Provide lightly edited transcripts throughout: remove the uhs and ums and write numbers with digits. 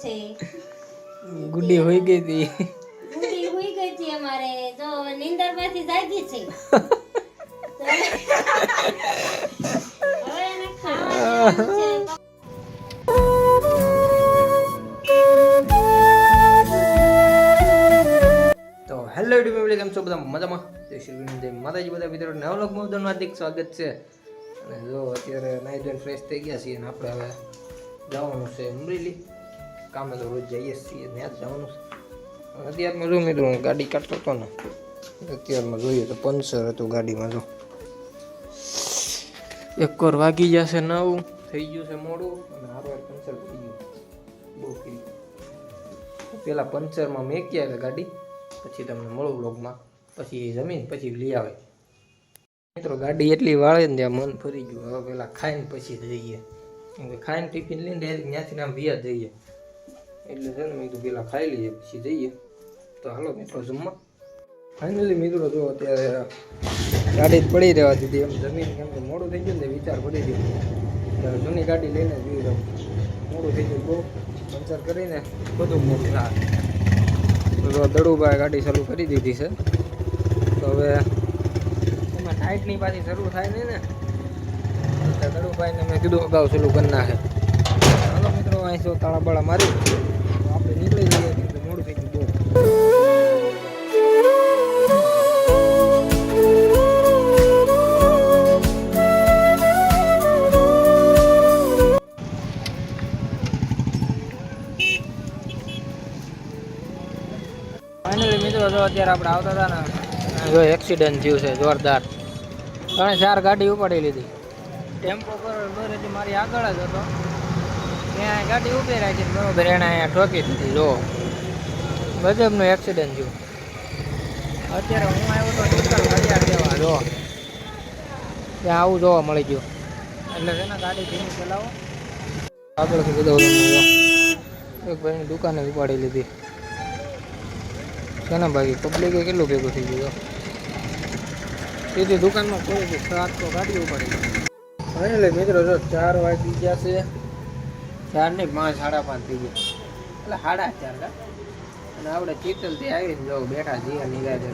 છે. ગુડી હોઈ ગઈ હતી. ગુડી હોઈ ગઈ હતી અમારે જો નીંદરમાંથી જાગી છે. હવે એને ખાવા દેવાનું છે. તો હેલો યુટ્યુબ ફેમિલી, કેમ છો બધા મજામાં? જય શ્રી કૃષ્ણ, જય માતાજી. બધા મિત્રોને નવા વ્લોગમાં બધાનું હાર્દિક સ્વાગત છે. અને જો અત્યારે નાઈ ધોઈને ફ્રેશ થઈ ગયા છીએ અને આપણે હવે જવાનું છે અમરેલી. કામે તો રોજ જઈએ છીએ, ત્યાં જ જવાનું છે. અત્યારમાં જો મિત્રો હું ગાડી કાઢતો હતો ને, અત્યારમાં જોઈએ તો પંચર હતું ગાડીમાં. જો એક વાર વાગી જશે, નવું થઈ ગયું છે મોડું અને હારવાર પંચર પડી ગયું. બહુ ફીલ પેલા પંચરમાં મેકી આવે ગાડી, પછી તમને મળું બ્લોગમાં. પછી જમીન પછી લઈ આવે મિત્રો. ગાડી એટલી વાળે ને ત્યાં મન ફરી ગયું. હવે પેલા ખાઈને પછી જઈએ, કેમ કે ખાઈને ટિફિન લઈને ત્યાંથી આમ વ્યા જઈએ એટલે છે ને મેં કીધું પેલા ખાઈ લઈએ પછી જઈએ. તો હાલો મિત્રો જમવા. ફાઇનલી મિત્રો જો અત્યારે ગાડી જ પડી રહેવા દીધી એમ જમીન, કેમ કે મોડું થઈ ગયું ને વિચાર પડી ગયો ત્યારે જૂની ગાડી લઈને જ રહું. મોડું થઈ ગયું બહુ, પંચર કરીને બધું મોટું ના. તો દડુભાઈ ગાડી ચાલુ કરી દીધી છે. તો હવે એમાં ટાઈટની પાછી શરૂ થાય નહીં ને, દડુભાઈને મેં કીધું અગાઉ ચાલુ કરી નાખે. હાલો મિત્રો અહીં શું તાળા બાળા મારી તો આપણે નીકળી જઈએ, કેમ કે મોડું થઈ ગયું બહુ. ફાઇનલી મિત્રો જો અત્યારે આપણે આવતા હતા ને, જો એક્સિડન્ટ થયું છે જોરદાર. 3-4 ગાડી ઉપાડી લીધી. ટેમ્પો પર બરેથી મારી આગળ જ હતો, ત્યાં ગાડી ઊભી રાખી બરોબર એને અહીંયા ઠોકી દીધી. જો ગજબનું એક્સિડન્ટ થયું. અત્યારે હું આવ્યો તો ટોટલ ઘડિયાળ દેવા, જો ત્યાં આવું જોવા મળી ગયું. એટલે છે ને ગાડી ધીમી ચલાવો. આગળથી બધા એક ભાઈની દુકાને ઉપાડી લીધી છે ને. બાકી પબ્લિકે કેટલું ભેગું થઈ ગયું. સીધી દુકાનમાં કોઈ 7 તો ગાડી ઉપાડી લીધી. એટલે મિત્રો જો 4 વાગી ગયા છે. 4 નહીં 5, 5:30 થઈ ગયા, એટલે 4:30. અને આપણે ચીતલથી આવીને જો બેઠા છીએ નિરાજે,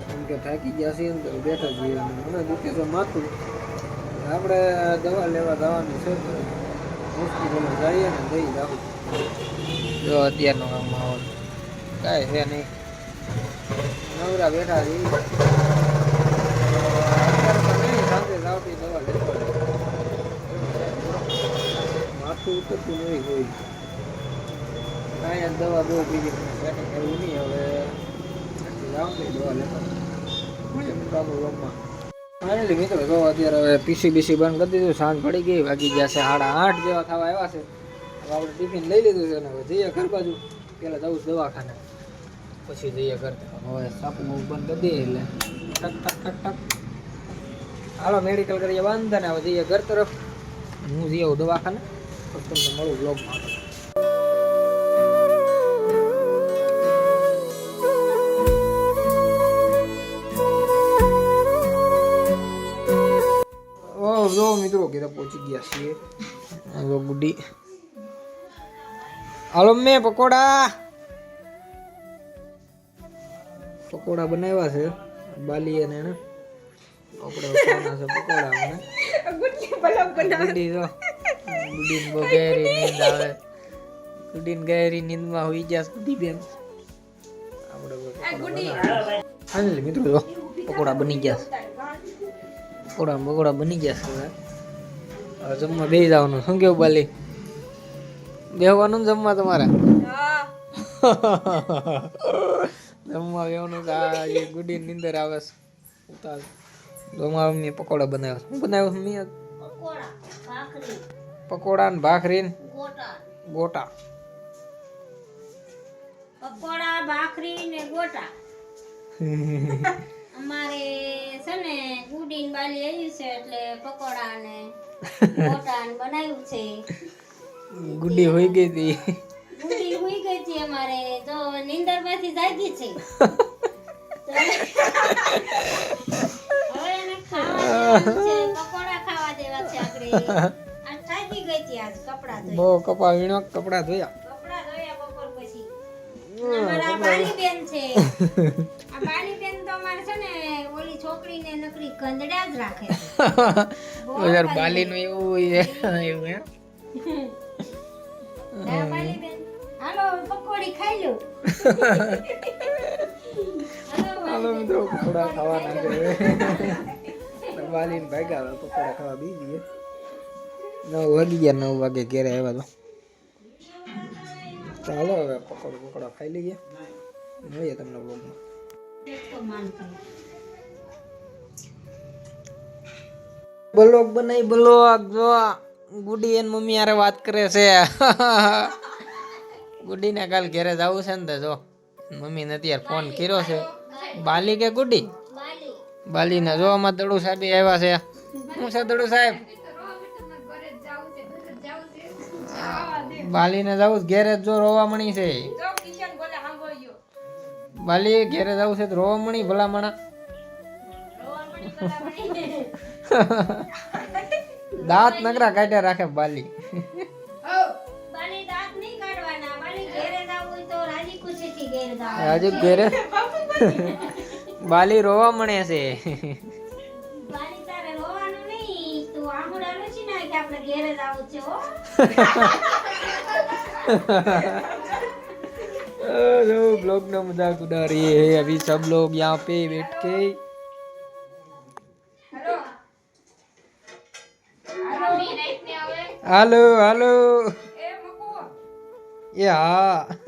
કેમ કે થાકી ગયા છીએ ને તો બેઠા છીએ. મને દુખે છે માથું. આપણે દવા લેવા જવાનું છે, હોસ્પિટલમાં જઈએ ને જઈ જાવ. જો અત્યારનો કામ માહોલ કાંઈ છે નહીં, નવરા બેઠા છીએ. સાથે જાવતી દવા લેતો માથું ઉતરતું નહીં કોઈ કાંઈ. દવા બહુ પીધી સેટિંગ એવું નહીં. હવે જાઉં નહીં દવા લેતા આપણું. ફાઇનલી મિત્રો જો અત્યારે હવે પીસી બંધ કરી દીધું. સાંજ પડી ગઈ, વાગી ગયા છે 8:30 જેવા થવા આવ્યા છે. હવે આપણે ટિફિન લઈ લીધું છે ને હવે જઈએ ઘર બાજુ. પહેલાં જવું દવાખાને પછી જઈએ ઘર. હવે સાપુ બહુ બંધ કરી દઈએ એટલે ટક ટક ટક ટક હાલો મેડિકલ કરીએ બંધ અને હવે જઈએ ઘર તરફ. હું જઈ આવું દવાખાને, પછી તમને મળું બ્લોગમાં. જો મિત્રો ઘરે પહોંચી ગયા છીએ. જો ગુડી હાલો મેં પકોડા બનાવ્યા છે બાલી અને એને આપણે ખાવાના છે પકોડા. મને ગુડી જો ગુડીને બહુ ગહેરી નીંદ આવે. ગુડીને ગહેરી નીંદમાં હોઈ ગયા ગુડી બેન. આપણે મિત્રો જો પકોડા બની ગયા છે. પકોડા બની ગયા છે. હવે જમવા બેસી જવાનું. શું કેવું બાલી, બેહવાનું જમવા તમારે? જમવા બેવાનું. આ ગુડી નીંદર આવે છે ઉતાર. તો મારા મમ્મીએ પકોડા બનાવ્યા. શું બનાવ્યું મમ્મી? પકોડા ને ભાખરી ને ગોટા. પકોડા ભાખરી ને ગોટા. અમારે છે ને ગુડી ને બાલી આવ્યું છે એટલે પકોડા ને ગોટા બનાવ્યું છે. ગુડી હોઈ ગઈ હતી. ગુડી હોઈ ગઈ હતી અમારે તો નીંદર માંથી જાગી છે. હવે એને ખાવા દેવાનું છે, પકોડા ખાવા દેવા છે આપણે. આ થાકી ગઈ હતી આજ કપડા બહુ કપા વીણો કપડા ધોયા બપોર પછી અમારા બાલી બેન છે આ બાલી બેન તો અમારે છે ને ઓલી છોકરીને નકરી ગંદડા જ રાખે યાર બાલીનું એવું એવું હે ના બાલી બેન હાલો પકોડી ખાઈ લો હાલો મિત્રો પકોડા ખાવાના છે બાલીને ભાગ્યા પકોડા ખાવા બીજી 9 વાગી ગયા 9 વાગે ઘરે આવ્યા તો ચાલો હવે પકોડા ખાઈ લઈએ મળીએ તમને બ્લોગમાં બ્લોગ બનાવી બ્લોગ જો ગુડી એન મમ્મી યારે વાત કરે છે ગુડી ને કાલ ઘરે જવું છે ને તો જો મમ્મી ને અત્યારે ફોન કર્યો છે બાલી કે ગુડી બાલી ને જો આમાં દડુ સાહેબ આવ્યા છે શું છે દડુ સાહેબ બાલી ને જવું ઘેરે જો રોવા મણી છે બાલી ઘેરે જવું છે તો રોવા મણી ભલામણા દાંત નકરા કાઢ્યા રાખે બાલી બાલી દાંત નહીં કાઢવાના બાલી ઘેરે જાવ હોય તો રાજી ખુશીથી ઘેરે જાવ રાજુ ઘેરે બાલી રોવા મણે છે બાલી તારે રોવાનું નહીં તું આંગળા લૂછી નાખ કે આપણે ઘેરે જાવું છે હો जो ब्लॉग ना मजाक उड़ा रही है अभी सब लोग यहाँ पे बैठ के हेलो हेलो ये हाँ